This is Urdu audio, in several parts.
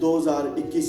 2021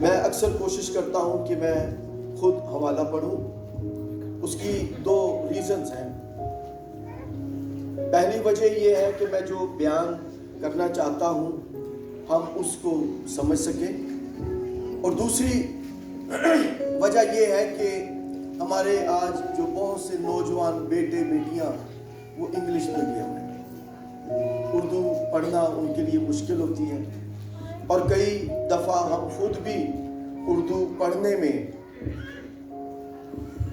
میں اکثر کوشش کرتا ہوں کہ میں خود حوالہ پڑھوں. اس کی 2 ریزنز ہیں. پہلی وجہ یہ ہے کہ میں جو بیان کرنا چاہتا ہوں ہم اس کو سمجھ سکیں, اور دوسری وجہ یہ ہے کہ ہمارے آج جو بہت سے نوجوان بیٹے بیٹیاں وہ انگلش میڈیم ہیں, اردو پڑھنا ان کے لیے مشکل ہوتی ہے, اور کئی دفعہ ہم خود بھی اردو پڑھنے میں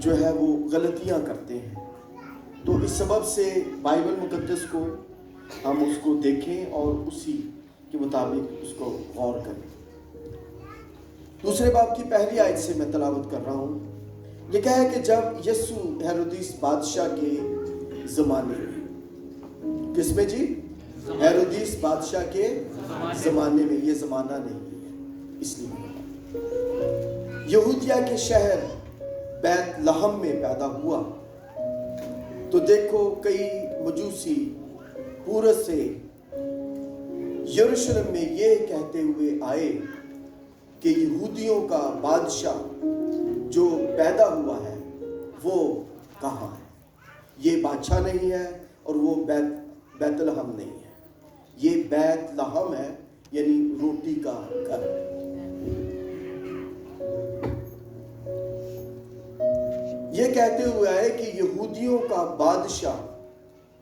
جو ہے وہ غلطیاں کرتے ہیں. تو اس سبب سے بائبل مقدس کو ہم اس کو دیکھیں اور اسی کے مطابق اس کو غور کریں. دوسرے باب کی پہلی آیت سے میں تلاوت کر رہا ہوں. یہ کہا ہے کہ جب یسوع ہیرودیس بادشاہ کے زمانے میں, کس میں جی؟ ہیرودیس بادشاہ کے زمانے میں, یہ زمانہ نہیں ہے اس لیے, یہودیہ کے شہر بیت لحم میں پیدا ہوا, تو دیکھو کئی مجوسی پورس سے یروشلم میں یہ کہتے ہوئے آئے کہ یہودیوں کا بادشاہ جو پیدا ہوا ہے وہ کہاں ہے؟ یہ بادشاہ نہیں ہے اور وہ بیت لحم نہیں ہے, یہ بیت لحم ہے, یعنی روٹی کا گھر. یہ کہتے ہوئے آئے کہ یہودیوں کا بادشاہ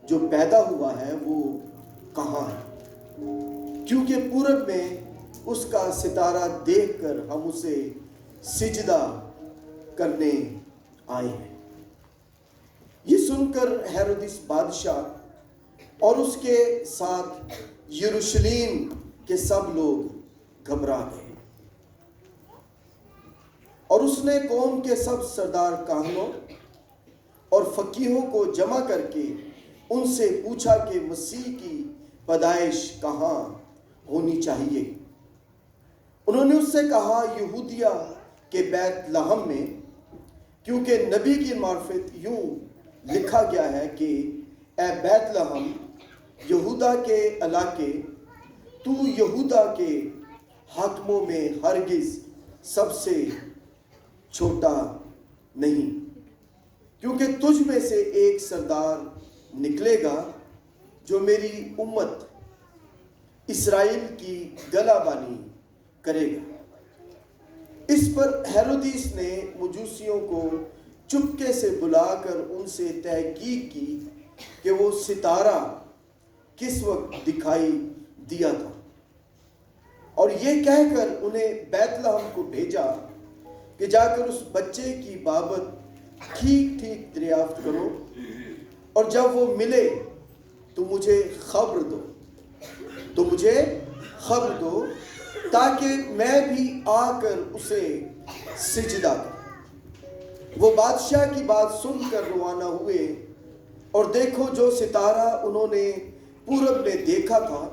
جو پیدا ہوا ہے وہ کہاں ہے, کیونکہ پورب میں اس کا ستارہ دیکھ کر ہم اسے سجدہ کرنے آئے ہیں. یہ سن کر ہیرودیس بادشاہ اور اس کے ساتھ یروشلم کے سب لوگ گھبرا گئے, اور اس نے قوم کے سب سردار کاہنوں اور فقیہوں کو جمع کر کے ان سے پوچھا کہ مسیح کی پیدائش کہاں ہونی چاہیے. انہوں نے اس سے کہا یہودیہ کے بیت لحم میں, کیونکہ نبی کی معرفت یوں لکھا گیا ہے کہ اے بیت لحم یہودا کے علاقے, تو یہودا کے حاکموں میں ہرگز سب سے چھوٹا نہیں, کیونکہ تجھ میں سے ایک سردار نکلے گا جو میری امت اسرائیل کی گلہ بانی کرے گا. اس پر ہیرودیس نے مجوسیوں کو چپکے سے بلا کر ان سے تحقیق کی کہ وہ ستارہ کس وقت دکھائی دیا تھا, اور یہ کہہ کر انہیں بیت لحم کو بھیجا کہ جا کر اس بچے کی بابت ٹھیک ٹھیک دریافت کرو, اور جب وہ ملے تو مجھے خبر دو تاکہ میں بھی آ کر اسے سجدہ کروں. وہ بادشاہ کی بات سن کر روانہ ہوئے, اور دیکھو جو ستارہ انہوں نے پورب میں دیکھا تھا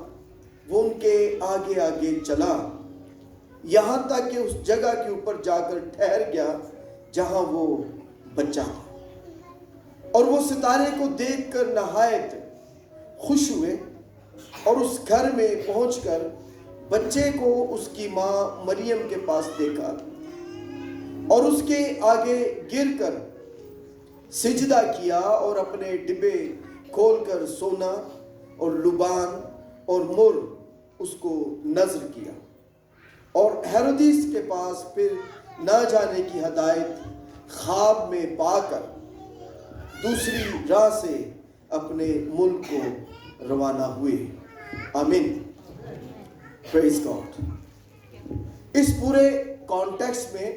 وہ ان کے آگے آگے چلا, یہاں تک کہ اس جگہ کے اوپر جا کر ٹھہر گیا جہاں وہ بچہ تھا. اور وہ ستارے کو دیکھ کر نہایت خوش ہوئے, اور اس گھر میں پہنچ کر بچے کو اس کی ماں مریم کے پاس دیکھا, اور اس کے آگے گر کر سجدہ کیا, اور اپنے ڈبے کھول کر سونا اور لبان اور مر اس کو نذر کیا, اور ہیرودیس کے پاس پھر نہ جانے کی ہدایت خواب میں پا کر دوسری راہ سے اپنے ملک کو روانہ ہوئے. آمین. پریز گاڈ. اس پورے کانٹیکسٹ میں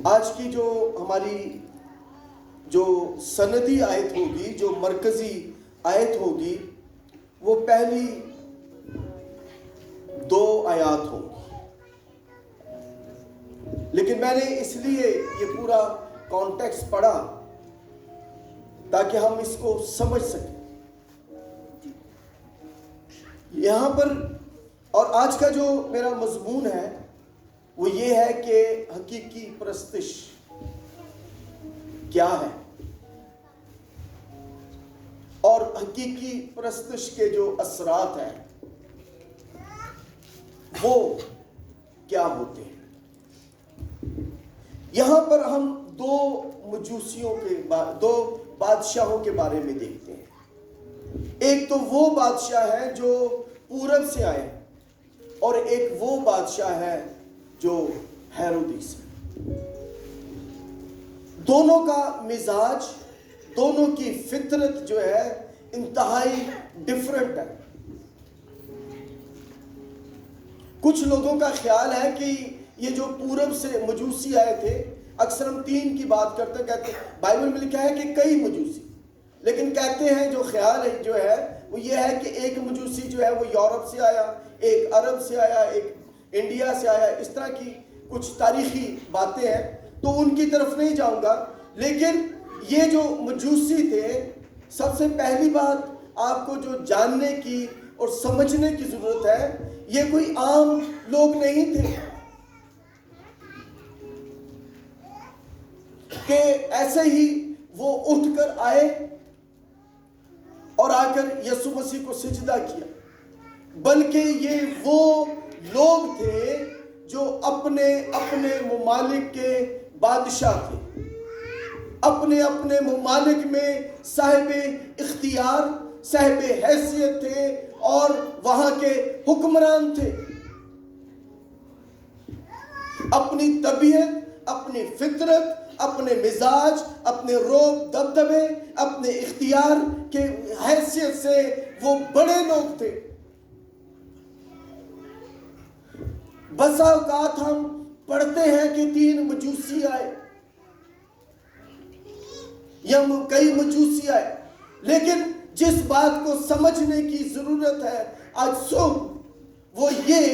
آج کی جو ہماری جو سندی آیت ہوگی, جو مرکزی آیت ہوگی, وہ پہلی 2 آیات ہوگی. لیکن میں نے اس لیے یہ پورا کانٹیکسٹ پڑھا تاکہ ہم اس کو سمجھ سکیں. یہاں پر اور آج کا جو میرا مضمون ہے وہ یہ ہے کہ حقیقی پرستش کیا ہے, اور حقیقی پرستش کے جو اثرات ہیں وہ کیا ہوتے ہیں۔ یہاں پر ہم دو بادشاہوں کے بارے میں دیکھتے ہیں۔ ایک تو وہ بادشاہ ہے جو پورب سے آئے، اور ایک وہ بادشاہ ہے جو ہیرودیس ہے۔ دونوں کا مزاج، دونوں کی فطرت جو ہے انتہائی ڈیفرنٹ ہے۔ کچھ لوگوں کا خیال ہے کہ یہ جو پورب سے مجوسی آئے تھے، اکثر ہم 3 کی بات کرتے ہیں، کہتے ہیں بائبل میں لکھا ہے کہ کئی مجوسی، لیکن کہتے ہیں جو خیال ہے جو ہے وہ یہ ہے کہ ایک مجوسی جو ہے وہ یورپ سے آیا، ایک عرب سے آیا، ایک انڈیا سے آیا۔ اس طرح کی کچھ تاریخی باتیں ہیں، تو ان کی طرف نہیں جاؤں گا۔ لیکن یہ جو مجوسی تھے، سب سے پہلی بات آپ کو جو جاننے کی اور سمجھنے کی ضرورت ہے، یہ کوئی عام لوگ نہیں تھے کہ ایسے ہی وہ اٹھ کر آئے اور آ کر یسوع مسیح کو سجدہ کیا، بلکہ یہ وہ لوگ تھے جو اپنے اپنے ممالک کے بادشاہ تھے، اپنے اپنے ممالک میں صاحب اختیار، صاحب حیثیت تھے اور وہاں کے حکمران تھے۔ اپنی طبیعت، اپنی فطرت، اپنے مزاج، اپنے روب دبدبے، اپنے اختیار کے حیثیت سے وہ بڑے لوگ تھے۔ بسا اوقات ہم پڑھتے ہیں کہ 3 مجوسی آئے یا کئی مجوسی آئے، لیکن جس بات کو سمجھنے کی ضرورت ہے آج صبح وہ یہ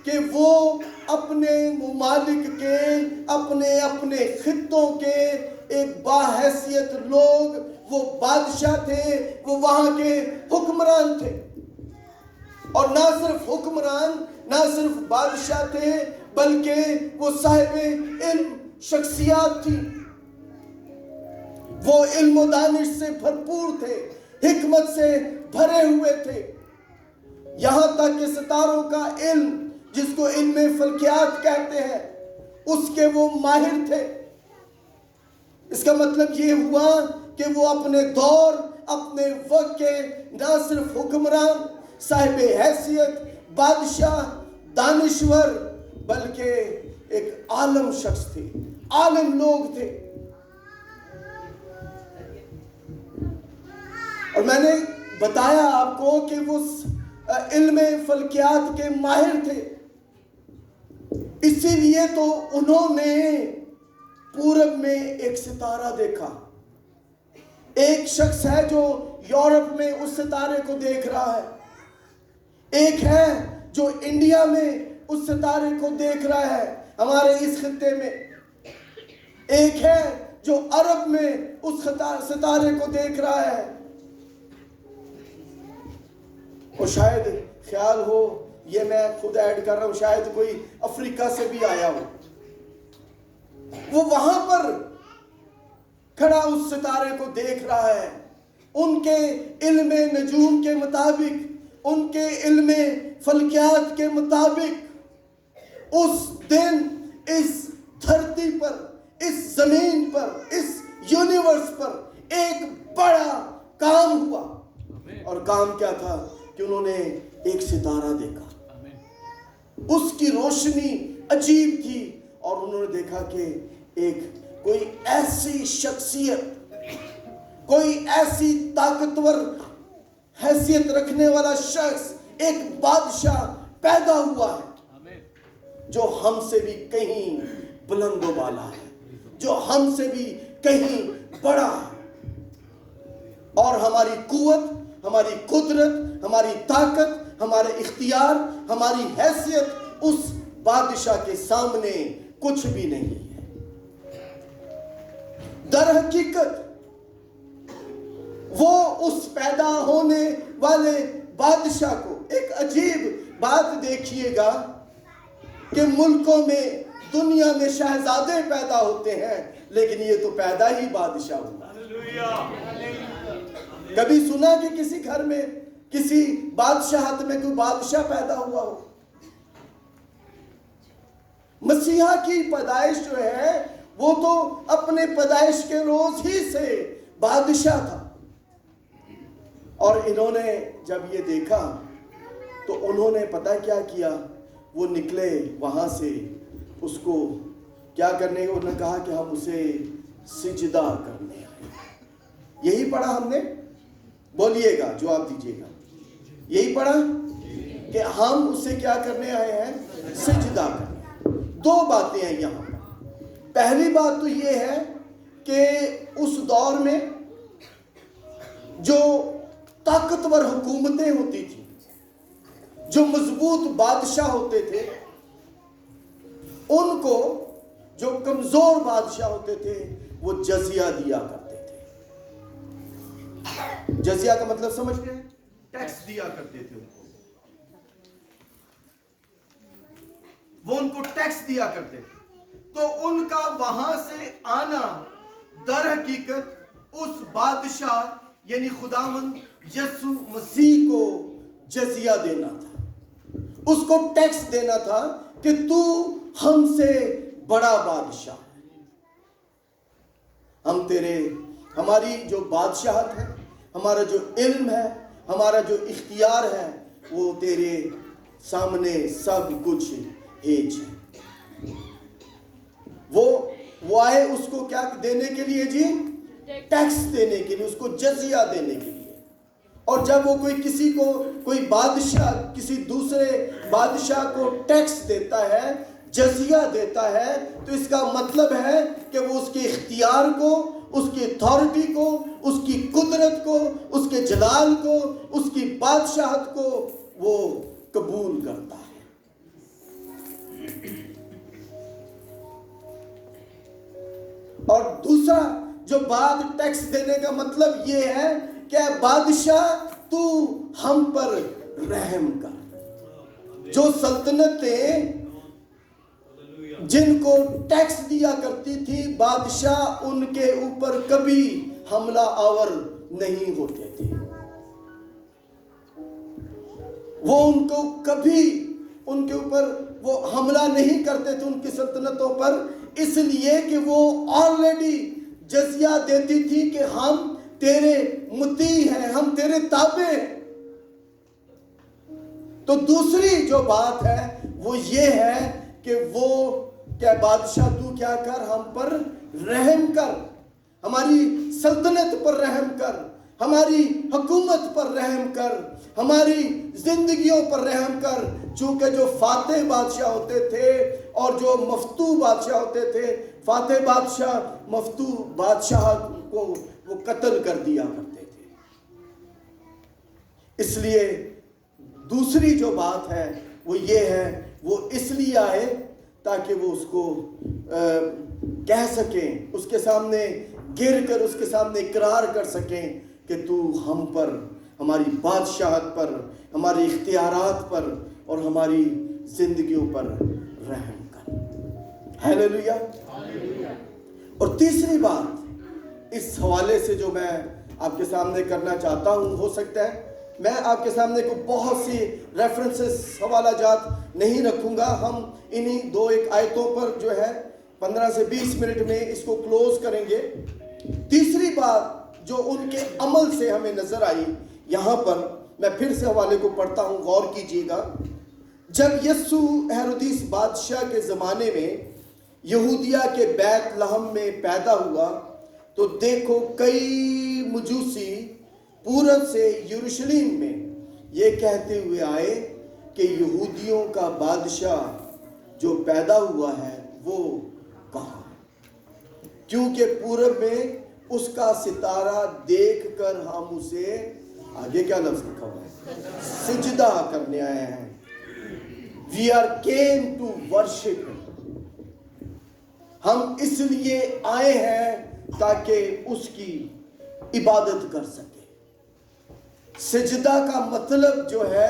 کہ وہ اپنے ممالک کے، اپنے اپنے خطوں کے ایک باحیثیت لوگ، وہ بادشاہ تھے، وہ وہاں کے حکمران تھے، اور نہ صرف حکمران، نہ صرف بادشاہ تھے، بلکہ وہ صاحب علم شخصیات تھی۔ وہ علم و دانش سے بھرپور تھے، حکمت سے بھرے ہوئے تھے، یہاں تک کہ ستاروں کا علم، جس کو علم فلکیات کہتے ہیں، اس کے وہ ماہر تھے۔ اس کا مطلب یہ ہوا کہ وہ اپنے دور، اپنے وقت کے نہ صرف حکمران، صاحب حیثیت، بادشاہ، دانشور، بلکہ ایک عالم شخص تھے، عالم لوگ تھے۔ اور میں نے بتایا آپ کو کہ وہ علم فلکیات کے ماہر تھے، اسی لیے تو انہوں نے پورب میں ایک ستارہ دیکھا۔ ایک شخص ہے جو یورپ میں اس ستارے کو دیکھ رہا ہے، ایک ہے جو انڈیا میں اس ستارے کو دیکھ رہا ہے ہمارے اس خطے میں، ایک ہے جو عرب میں اس ستارے کو دیکھ رہا ہے، اور شاید خیال ہو، یہ میں خود ایڈ کر رہا ہوں، شاید کوئی افریقہ سے بھی آیا ہو، وہ وہاں پر کھڑا اس ستارے کو دیکھ رہا ہے۔ ان کے علم نجوم کے مطابق، ان کے علم فلکیات کے مطابق اس دن اس دھرتی پر، اس زمین پر، اس یونیورس پر ایک بڑا کام ہوا، اور کام کیا تھا کہ انہوں نے ایک ستارہ دیکھا، اس کی روشنی عجیب تھی، اور انہوں نے دیکھا کہ کوئی ایسی شخصیت، کوئی ایسی طاقتور حیثیت رکھنے والا شخص، ایک بادشاہ پیدا ہوا ہے جو ہم سے بھی کہیں بلند و بالا ہے، جو ہم سے بھی کہیں بڑا ہے، اور ہماری قوت، ہماری قدرت، ہماری طاقت، ہمارے اختیار، ہماری حیثیت اس بادشاہ کے سامنے کچھ بھی نہیں ہے۔ در حقیقت وہ اس پیدا ہونے والے بادشاہ کو، ایک عجیب بات دیکھیے گا کہ ملکوں میں، دنیا میں شہزادے پیدا ہوتے ہیں، لیکن یہ تو پیدا ہی بادشاہ ہوا۔ کبھی سنا کہ کسی گھر میں، کسی بادشاہت میں کوئی بادشاہ پیدا ہوا ہو؟ مسیحا کی پیدائش جو ہے وہ تو اپنے پیدائش کے روز ہی سے بادشاہ تھا. اور انہوں نے جب یہ دیکھا تو انہوں نے پتہ کیا کیا, وہ نکلے وہاں سے اس کو کیا کرنے, انہوں نے کہا کہ ہم اسے سجدہ کرنے آئے. یہی پڑھا ہم نے, بولیے گا, جواب دیجیے گا. یہی پڑھا کہ ہم اسے کیا کرنے آئے ہیں, سجدہ کرنے. دو باتیں ہیں یہاں پر. پہلی بات تو یہ ہے کہ اس دور میں جو طاقتور حکومتیں ہوتی تھیں, جو مضبوط بادشاہ ہوتے تھے, ان کو جو کمزور بادشاہ ہوتے تھے وہ جزیہ دیا کرتے تھے. جزیہ کا مطلب سمجھ گئے, ٹیکس دیا کرتے تھے. وہ ان کو ٹیکس دیا کرتے تھے. تو ان کا وہاں سے آنا در حقیقت اس بادشاہ یعنی خداوند یسوع مسیح کو جزیہ دینا تھا, اس کو ٹیکس دینا تھا کہ تو ہم سے بڑا بادشاہ ہے. ہم ہماری جو بادشاہت ہے, ہمارا جو علم ہے, ہمارا جو اختیار ہے, وہ تیرے سامنے سب کچھ ہیج ہے. وہ آئے اس کو کیا دینے کے لیے جی, ٹیکس دینے کے لیے, اس کو جزیہ دینے کے لیے. اور جب وہ کوئی بادشاہ کسی دوسرے بادشاہ کو ٹیکس دیتا ہے, جزیہ دیتا ہے, تو اس کا مطلب ہے کہ وہ اس کے اختیار کو, اس کی اتھارٹی کو, اس کی قدرت کو, اس کے جلال کو, اس کی بادشاہت کو وہ قبول کرتا ہے. اور دوسرا جو بات ٹیکس دینے کا مطلب یہ ہے کہ بادشاہ تو ہم پر رحم کر. جو سلطنتیں جن کو ٹیکس دیا کرتی تھی, بادشاہ ان کے اوپر کبھی حملہ آور نہیں ہوتے تھے. وہ ان کو کبھی ان کے اوپر وہ حملہ نہیں کرتے تھے ان کی سلطنتوں پر, اس لیے کہ وہ آلریڈی جزیہ دیتی تھی کہ ہم تیرے مطیع ہیں, ہم تیرے تابع ہیں. تو دوسری جو بات ہے وہ یہ ہے کہ وہ کیا بادشاہ تو کیا کر, ہم پر رحم کر, ہماری سلطنت پر رحم کر, ہماری حکومت پر رحم کر, ہماری زندگیوں پر رحم کر. چونکہ جو فاتح بادشاہ ہوتے تھے اور جو مفتوح بادشاہ ہوتے تھے, فاتح بادشاہ مفتوح بادشاہ کو وہ قتل کر دیا کرتے تھے. اس لیے دوسری جو بات ہے وہ یہ ہے, وہ اس لیے آئے تاکہ وہ اس کو کہہ سکیں, اس کے سامنے گر کر اس کے سامنے اقرار کر سکیں کہ تو ہم پر, ہماری بادشاہت پر, ہمارے اختیارات پر اور ہماری زندگیوں پر رحم کر. ہیلیلویا. اور تیسری بات اس حوالے سے جو میں آپ کے سامنے کرنا چاہتا ہوں, ہو سکتا ہے میں آپ کے سامنے کو بہت سی ریفرنسز, حوالہ جات نہیں رکھوں گا. ہم انہی 2-1 آیتوں پر جو ہے 15 سے 20 منٹ میں اس کو کلوز کریں گے. تیسری بات جو ان کے عمل سے ہمیں نظر آئی, یہاں پر میں پھر سے حوالے کو پڑھتا ہوں, غور کیجیے گا. جب یسوع ہیرودیس بادشاہ کے زمانے میں یہودیہ کے بیت لحم میں پیدا ہوا تو دیکھو کئی مجوسی پورب سے یروشلم میں یہ کہتے ہوئے آئے کہ یہودیوں کا بادشاہ جو پیدا ہوا ہے وہ کہاں, کیونکہ پورب میں اس کا ستارہ دیکھ کر ہم اسے, آگے کیا لفظ لکھا ہوا ہے, سجدہ کرنے آئے ہیں. We are came to worship. ہم اس لیے آئے ہیں تاکہ اس کی عبادت کر سکیں. سجدہ کا مطلب جو ہے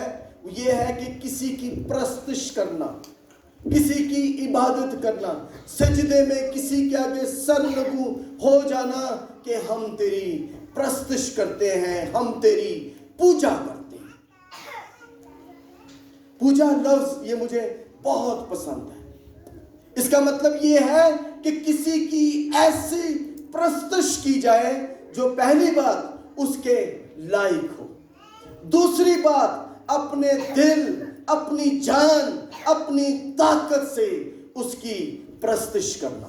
یہ ہے کہ کسی کی پرستش کرنا, کسی کی عبادت کرنا, سجدے میں کسی کے آگے سر نگو ہو جانا کہ ہم تیری پرستش کرتے ہیں, ہم تیری پوجا کرتے ہیں. پوجا لفظ یہ مجھے بہت پسند ہے. اس کا مطلب یہ ہے کہ کسی کی ایسی پرستش کی جائے جو پہلی بات اس کے لائق ہو، دوسری بات اپنے دل، اپنی جان، اپنی طاقت سے اس کی پرستش کرنا،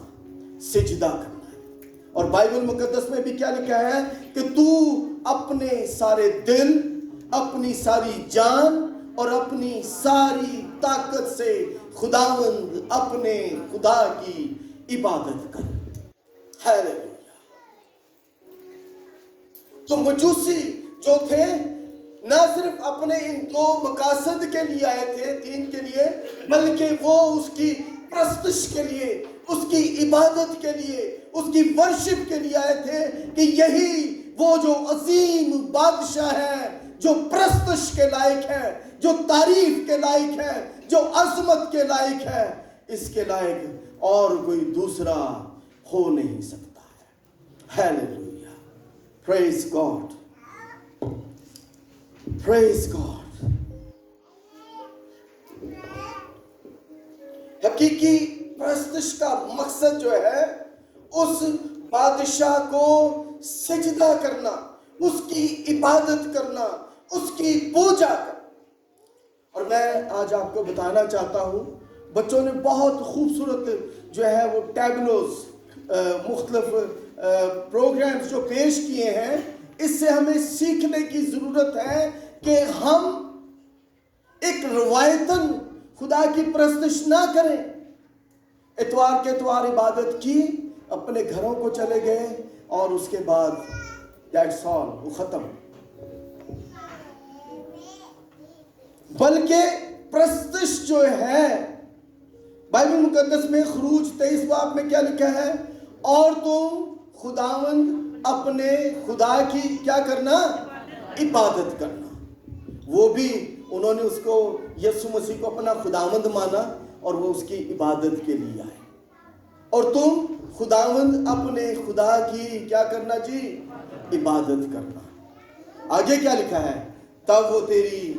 سجدہ کرنا ہے۔ اور بائبل مقدس میں بھی کیا لکھا ہے کہ تو اپنے سارے دل، اپنی ساری جان اور اپنی ساری طاقت سے خداوند اپنے خدا کی عبادت کر۔ ہیلیلویا۔ تو مجوسی جو تھے نہ صرف اپنے ان دو مقاصد کے لیے آئے تھے، دین کے لیے، بلکہ وہ اس کی پرستش کے لیے، اس کی عبادت کے لیے، اس کی ورشپ کے لیے آئے تھے کہ یہی وہ جو عظیم بادشاہ ہے، جو پرستش کے لائق ہے، جو تعریف کے لائق ہے، جو عظمت کے لائق ہے، اس کے لائق اور کوئی دوسرا ہو نہیں سکتا ہے۔ ہیلیلویا، پریز گاڈ، پریز گاڈ۔ حقیقی پرستش کا مقصد جو ہے اس بادشاہ کو سجدہ کرنا، اس کی عبادت کرنا، اس کی پوجا کرنا۔ اور میں آج آپ کو بتانا چاہتا ہوں، بچوں نے بہت خوبصورت جو ہے وہ ٹیبلوز، مختلف پروگرامز جو پیش کیے ہیں، اس سے ہمیں سیکھنے کی ضرورت ہے کہ ہم ایک روایتاً خدا کی پرستش نہ کریں۔ اتوار کے اتوار عبادت کی، اپنے گھروں کو چلے گئے اور اس کے بعد دیٹس آل، وہ ختم۔ بلکہ پرستش جو ہے، بائبل مقدس میں خروج 23 باب میں کیا لکھا ہے؟ اور تم خداوند اپنے خدا کی کیا کرنا؟ عبادت کرنا۔ وہ بھی انہوں نے اس کو، یسوع مسیح کو اپنا خداوند مانا اور وہ اس کی عبادت کے لیے آئے۔ اور تم خداوند اپنے خدا کی کیا کرنا جی؟ عبادت کرنا۔ آگے کیا لکھا ہے؟ تب وہ تیری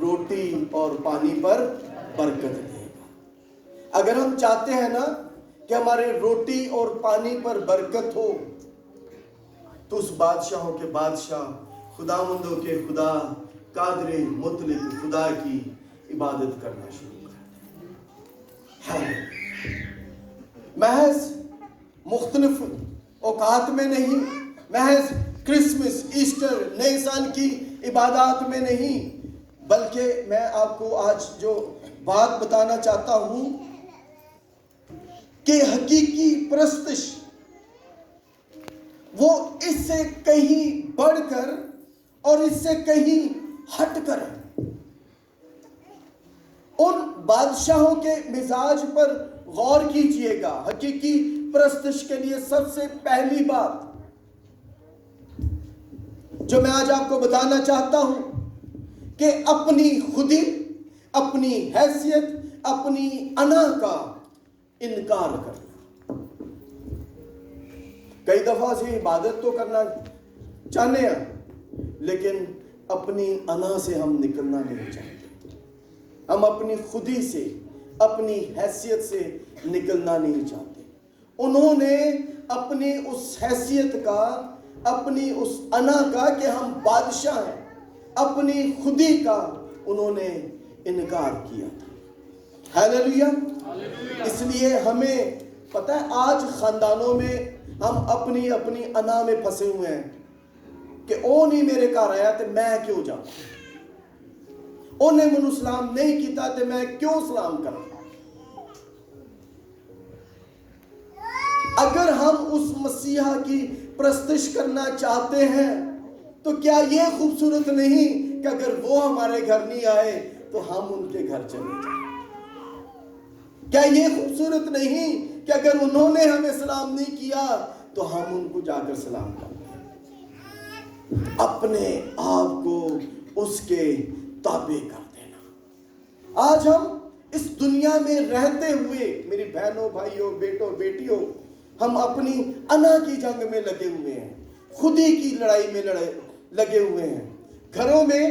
روٹی اور پانی پر برکت دے گا۔ اگر ہم چاہتے ہیں نا کہ ہمارے روٹی اور پانی پر برکت ہو، تو اس بادشاہوں کے بادشاہ، خداوندوں کے خدا، قادر مطلق خدا کی عبادت کرنا شروع کر دیں۔ محض مختلف اوقات میں نہیں، محض کرسمس، ایسٹر، نئے سال کی عبادات میں نہیں، بلکہ میں آپ کو آج جو بات بتانا چاہتا ہوں کہ حقیقی پرستش وہ اس سے کہیں بڑھ کر اور اس سے کہیں ہٹ کر ان بادشاہوں کے مزاج پر غور کیجئے گا۔ حقیقی پرستش کے لیے سب سے پہلی بات جو میں آج آپ کو بتانا چاہتا ہوں کہ اپنی خودی، اپنی حیثیت، اپنی انا کا انکار کرنا۔ کئی دفعہ سے عبادت تو کرنا چاہتے ہیں، لیکن اپنی انا سے ہم نکلنا نہیں چاہتے، ہم اپنی خودی سے، اپنی حیثیت سے نکلنا نہیں چاہتے۔ انہوں نے اپنی اس حیثیت کا، اپنی اس انا کا کہ ہم بادشاہ ہیں، اپنی خودی کا انہوں نے انکار کیا تھا۔ ہیلیلویا۔ اس لیے ہمیں پتہ ہے آج خاندانوں میں ہم اپنی انا میں پھنسے ہوئے ہیں کہ او نہیں میرے گھر آیا تو میں کیوں جاؤں، انہیں منو سلام نہیں کیتا تو میں کیوں سلام کروں۔ اگر ہم اس مسیحا کی پرستش کرنا چاہتے ہیں تو کیا یہ خوبصورت نہیں کہ اگر وہ ہمارے گھر نہیں آئے تو ہم ان کے گھر چلے جائیں؟ کیا یہ خوبصورت نہیں کہ اگر انہوں نے ہمیں سلام نہیں کیا تو ہم ان کو جا کر سلام کریں؟ اپنے آپ کو اس کے تابع کر دینا۔ آج ہم اس دنیا میں رہتے ہوئے میری بہنوں، بھائیوں، بیٹوں، بیٹیوں، ہم اپنی انا کی جنگ میں لگے ہوئے ہیں، خودی کی لڑائی میں لگے ہوئے ہیں۔ گھروں میں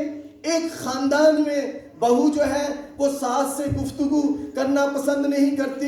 ایک خاندان میں بہو جو ہے وہ ساس سے گفتگو کرنا پسند نہیں کرتی،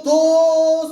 2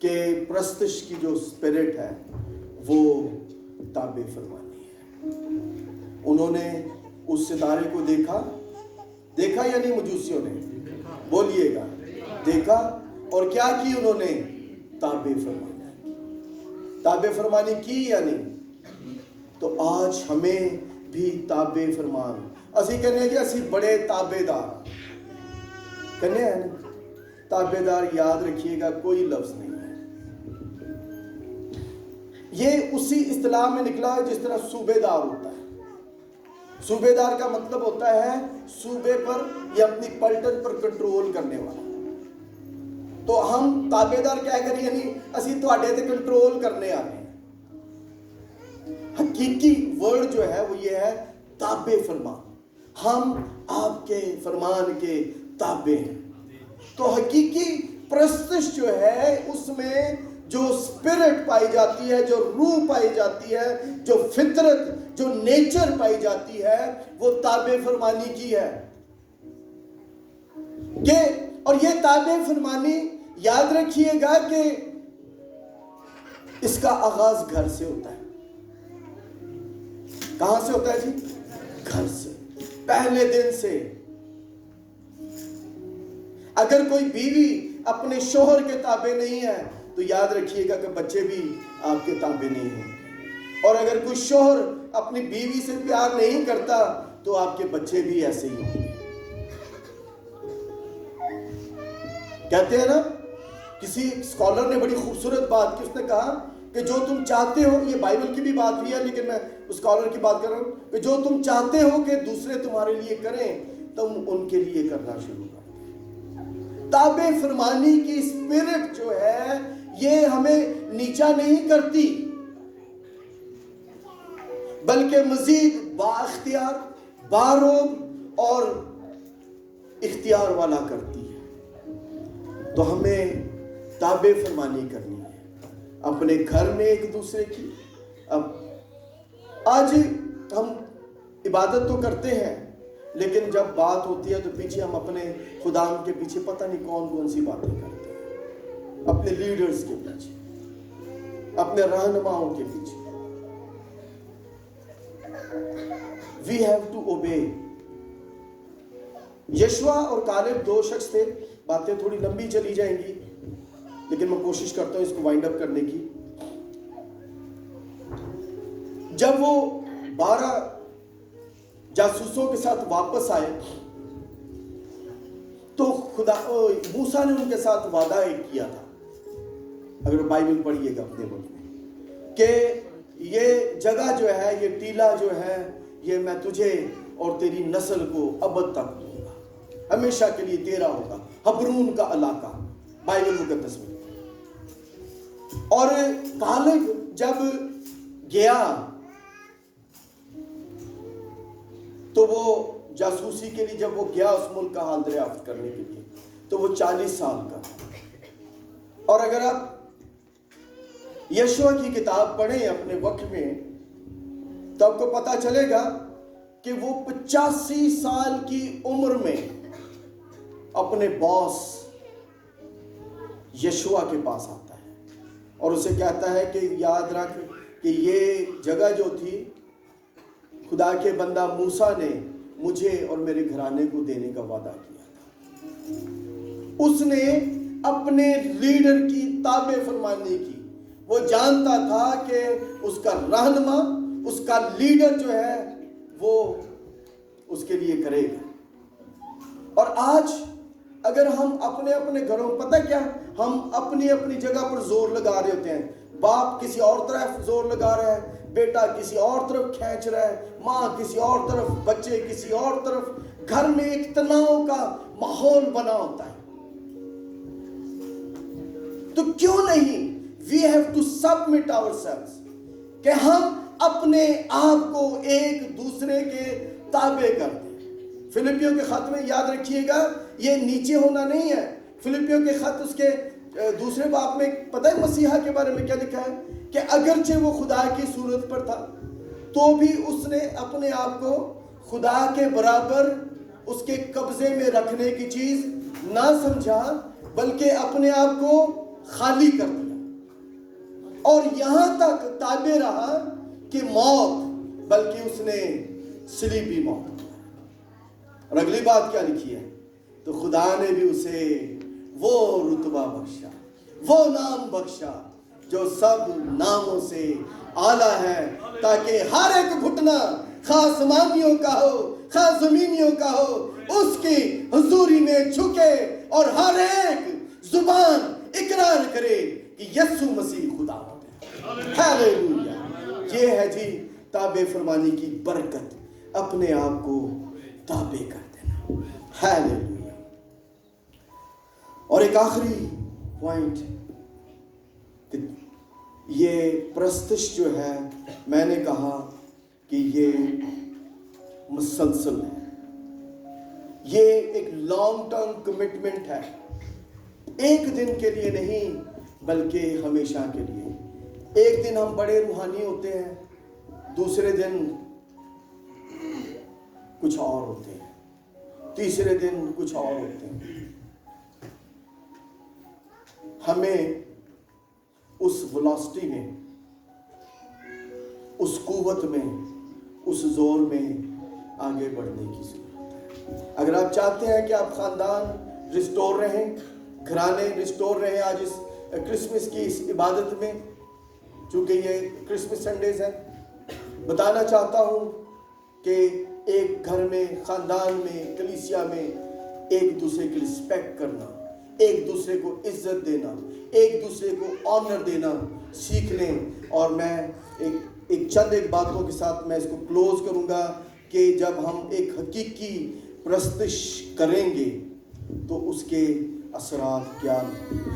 کہ پرستش کی جو اسپرٹ ہے وہ تابع فرمانی ہے. انہوں نے اس ستارے کو دیکھا یا نہیں؟ مجوسیوں نے بولیے گا دیکھا، اور کیا کی انہوں نے؟ تابع فرمانی کی یا نہیں؟ تو آج ہمیں بھی تابع فرمان، اسی کہنے کہ اسی بڑے تابع دار کہنے ہیں نا. تابع دار یاد رکھیے گا کوئی لفظ نہیں ہے، یہ اسی اصطلاح میں نکلا ہے جس طرح صوبے دار ہوتا ہے. صوبے دار کا مطلب ہوتا ہے صوبے پر یا اپنی پلٹن پر کنٹرول کرنے والا. تو ہم تابع دار کیا کریے؟ یعنی اسی تواڈے تے کنٹرول کرنے آ رہے ہیں. حقیقی ورڈ جو ہے وہ یہ ہے تابع فرمان. ہم آپ کے فرمان کے تابع ہیں. تو حقیقی پرستش جو ہے اس میں جو اسپرٹ پائی جاتی ہے، جو روح پائی جاتی ہے، جو فطرت، جو نیچر پائی جاتی ہے، وہ تابع فرمانی کی ہے. اور یہ تابع فرمانی یاد رکھیے گا کہ اس کا آغاز گھر سے ہوتا ہے. کہاں سے ہوتا ہے جی؟ گھر سے، پہلے دن سے. اگر کوئی بیوی اپنے شوہر کے تابع نہیں ہے تو یاد رکھیے گا کہ بچے بھی آپ کے تابع نہیں ہیں. اور اگر کوئی شوہر اپنی بیوی سے پیار نہیں کرتا تو آپ کے بچے بھی ایسے ہی ہوں گے. کہتے ہیں نا، کسی اسکالر نے بڑی خوبصورت بات کی. اس نے کہا کہ جو تم چاہتے ہو، یہ بائبل کی بھی بات بھی ہے لیکن میں اسکالر کی بات کر رہا ہوں، کہ جو تم چاہتے ہو کہ دوسرے تمہارے لیے کریں تم ان کے لیے کرنا شروع کرو. تابع فرمانی کی اسپرٹ جو ہے یہ ہمیں نیچا نہیں کرتی بلکہ مزید با اختیار، باروب اور اختیار والا کرتی ہے. تو ہمیں تابع فرمانی کرنی ہے اپنے گھر میں ایک دوسرے کی. اب آج ہم عبادت تو کرتے ہیں لیکن جب بات ہوتی ہے تو پیچھے ہم اپنے خدا کے پیچھے پتہ نہیں کون سی باتیں کرتے ہیں. اپنے لیڈرز کے پیچھے، اپنے رہنماؤں کے پیچھے. We have to obey. یشوع اور کالب دو شخص تھے. باتیں تھوڑی لمبی چلی جائیں گی لیکن میں کوشش کرتا ہوں اس کو وائنڈ اپ کرنے کی. جب وہ 12 جاسوسوں کے ساتھ واپس آئے تو موسیٰ نے ان کے ساتھ وعدہ کیا تھا، اگر بائبل پڑھیے گا اپنے وقت میں، کہ یہ جگہ جو ہے، یہ ٹیلا جو ہے، یہ میں تجھے اور تیری نسل کو ابد تک دوں گا، ہمیشہ کے لیے تیرا ہوگا. حبرون کا علاقہ بائبل مقدس میں. اور کالب جب گیا تو وہ جاسوسی کے لیے جب وہ گیا اس ملک کا حال دریافت کرنے کے لیے تو وہ 40 سال کا. اور اگر آپ یشوع کی کتاب پڑھیں اپنے وقت میں تو آپ کو پتا چلے گا کہ وہ 85 سال کی عمر میں اپنے باس یشوع کے پاس آتا ہے اور اسے کہتا ہے کہ یاد رکھ کہ یہ جگہ جو تھی خدا کے بندہ موسیٰ نے مجھے اور میرے گھرانے کو دینے کا وعدہ کیا تھا. اس نے اپنے لیڈر کی تابع فرمانی کی. وہ جانتا تھا کہ اس کا رہنما، اس کا لیڈر جو ہے وہ اس کے لیے کرے گا. اور آج اگر ہم اپنے اپنے گھروں، پتہ کیا، ہم اپنی اپنی جگہ پر زور لگا رہے ہوتے ہیں. باپ کسی اور طرف زور لگا رہا ہے، بیٹا کسی اور طرف کھینچ رہا ہے، ماں کسی اور طرف، بچے کسی اور طرف. گھر میں ایک تناؤ کا ماحول بنا ہوتا ہے. تو کیوں نہیں we have to submit ourselves کہ ہم اپنے آپ کو ایک دوسرے کے تابع کر دیں. فلپیوں کے خط میں یاد رکھیے گا یہ نیچے ہونا نہیں ہے. فلپیوں کے خط اس کے دوسرے باب میں پتہ ہے مسیحا کے بارے میں کیا لکھا ہے کہ اگرچہ وہ خدا کی صورت پر تھا تو بھی اس نے اپنے آپ کو خدا کے برابر اس کے قبضے میں رکھنے کی چیز نہ سمجھا بلکہ اپنے آپ کو خالی کر دیا. اور یہاں تک تابع رہا کہ موت، بلکہ اس نے صلیبی موت. اور اگلی بات کیا لکھی ہے؟ تو خدا نے بھی اسے وہ رتبہ بخشا، وہ نام بخشا جو سب ناموں سے اعلیٰ ہے، تاکہ ہر ایک گھٹنا، خواہ آسمانیوں کا ہو خواہ زمینیوں کا ہو، اس کی حضوری میں جھکے اور ہر ایک زبان اقرار کرے کہ یسوع مسیح خدا ہے. ہیلیلویا. یہ ہے جی تابع فرمانی کی برکت، اپنے آپ کو تابع کر دینا. ہیلیلویا. اور ایک آخری پوائنٹ، کہ یہ پرستش جو ہے، میں نے کہا کہ یہ مسلسل ہے، یہ ایک لانگ ٹرم کمٹمنٹ ہے، ایک دن کے لیے نہیں بلکہ ہمیشہ کے لیے. ایک دن ہم بڑے روحانی ہوتے ہیں، دوسرے دن کچھ اور ہوتے ہیں، تیسرے دن کچھ اور ہوتے ہیں. ہمیں اس ویلاسٹی میں، اس قوت میں، اس زور میں آگے بڑھنے کی ضرورت ہے. اگر آپ چاہتے ہیں کہ آپ خاندان ریسٹور رہیں، گھرانے ریسٹور رہیں، آج اس کرسمس کی اس عبادت میں، چونکہ یہ کرسمس سنڈیز ہے، بتانا چاہتا ہوں کہ ایک گھر میں، خاندان میں، کلیسیا میں ایک دوسرے کی رسپیکٹ کرنا، ایک دوسرے کو عزت دینا، ایک دوسرے کو آنر دینا سیکھ لیں. اور میں چند باتوں کے ساتھ میں اس کو کلوز کروں گا کہ جب ہم ایک حقیقی پرستش کریں گے تو اس کے اثرات کیا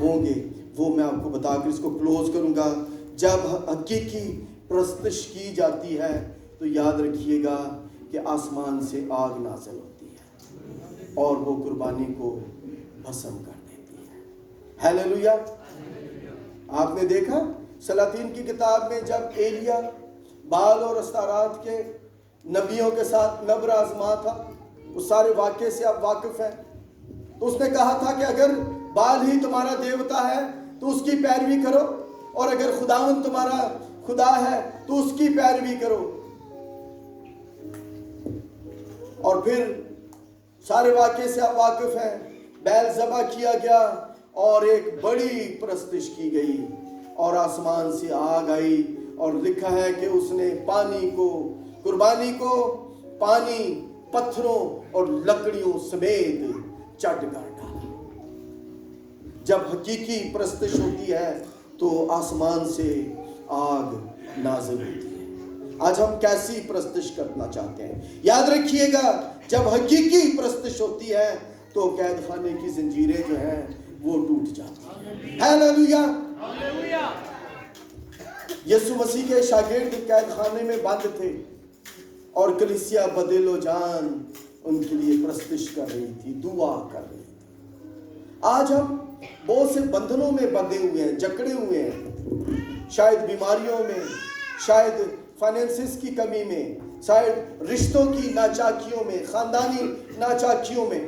ہوں گے، وہ میں آپ کو بتا کر اس کو کلوز کروں گا. جب حقیقی پرستش کی جاتی ہے تو یاد رکھیے گا کہ آسمان سے آگ نازل ہوتی ہے اور وہ قربانی کو بھسم کر دیتی ہے. ہیلیلویا. آپ نے دیکھا سلاطین کی کتاب میں جب ایلیا بال اور استارات کے نبیوں کے ساتھ نبر آزما تھا، اس سارے واقعے سے آپ واقف ہیں، تو اس نے کہا تھا کہ اگر بال ہی تمہارا دیوتا ہے تو اس کی پیروی کرو، اور اگر خداوند تمہارا خدا ہے تو اس کی پیروی کرو. اور پھر سارے واقعے سے آپ واقف ہیں، بیل ذبح کیا گیا اور ایک بڑی پرستش کی گئی اور آسمان سے آگ آئی، اور لکھا ہے کہ اس نے پانی کو، قربانی کو پانی، پتھروں اور لکڑیوں سمیت چٹ کر ڈالا. جب حقیقی پرستش ہوتی ہے تو آسمان سے آگ نازل ہوتی ہے. آج ہم کیسی پرستش کرنا چاہتے ہیں؟ یاد رکھیے گا جب حقیقی پرستش ہوتی ہے تو قید خانے کی زنجیریں جو ہیں وہ ٹوٹ جاتی ہیں. ہیلیلویا. یسوع مسیح کے شاگرد قید خانے میں بند تھے اور کلیسیا بدل و جان ان کے لیے پرستش کر رہی تھی، دعا کر رہی تھی. آج ہم بہت سے بندھنوں میں بندھے ہوئے ہیں، جکڑے ہوئے ہیں، شاید بیماریوں میں، شاید فائنینسز کی کمی میں، شاید رشتوں کی ناچاکیوں میں، خاندانی ناچاکیوں میں،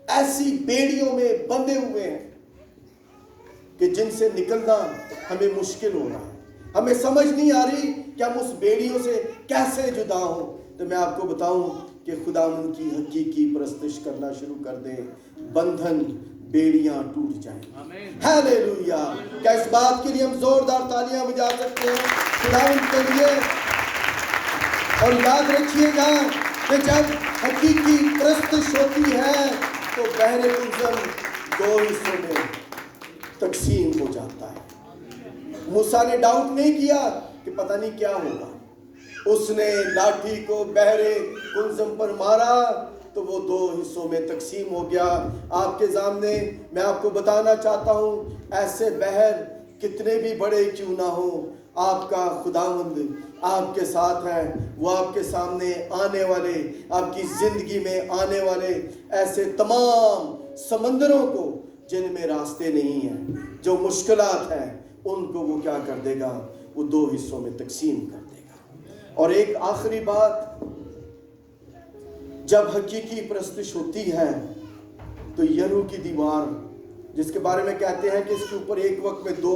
ایسی بیڑیوں میں بندھے ہوئے ہیں کہ جن سے نکلنا ہمیں مشکل ہو رہا ہے. ہمیں سمجھ نہیں آ رہی کہ ہم اس بیڑیوں سے کیسے جدا ہوں. تو میں آپ کو بتاؤں کہ خداوند کی حقیقی پرستش کرنا شروع کر دیں، بندھن، بیڑیاں ٹوٹ جائیں. ہیلیلویا. کیا اس بات کے لیے ہم زوردار تالیاں بجا سکتے ہیں خداوند کے لیے؟ اور یاد رکھیے گا کہ جب حقیقی پرستش ہوتی ہے تو بحر کلثم 2 حصوں میں تقسیم ہو جاتا ہے. موسیٰ نے ڈاؤٹ نہیں کیا کہ پتہ نہیں کیا ہوگا، اس نے لاٹھی کو بحر کلثم پر مارا تو وہ 2 حصوں میں تقسیم ہو گیا. آپ کے سامنے میں آپ کو بتانا چاہتا ہوں، ایسے بحر کتنے بھی بڑے کیوں نہ ہوں، آپ کا خداوند آپ کے ساتھ ہے. وہ آپ کے سامنے آنے والے، آپ کی زندگی میں آنے والے ایسے تمام سمندروں کو جن میں راستے نہیں ہیں، جو مشکلات ہیں، ان کو وہ کیا کر دے گا؟ وہ 2 حصوں میں تقسیم کر دے گا. اور ایک آخری بات، جب حقیقی پرستش ہوتی ہے تو یرو کی دیوار، جس کے بارے میں کہتے ہیں کہ اس کے اوپر ایک وقت میں 2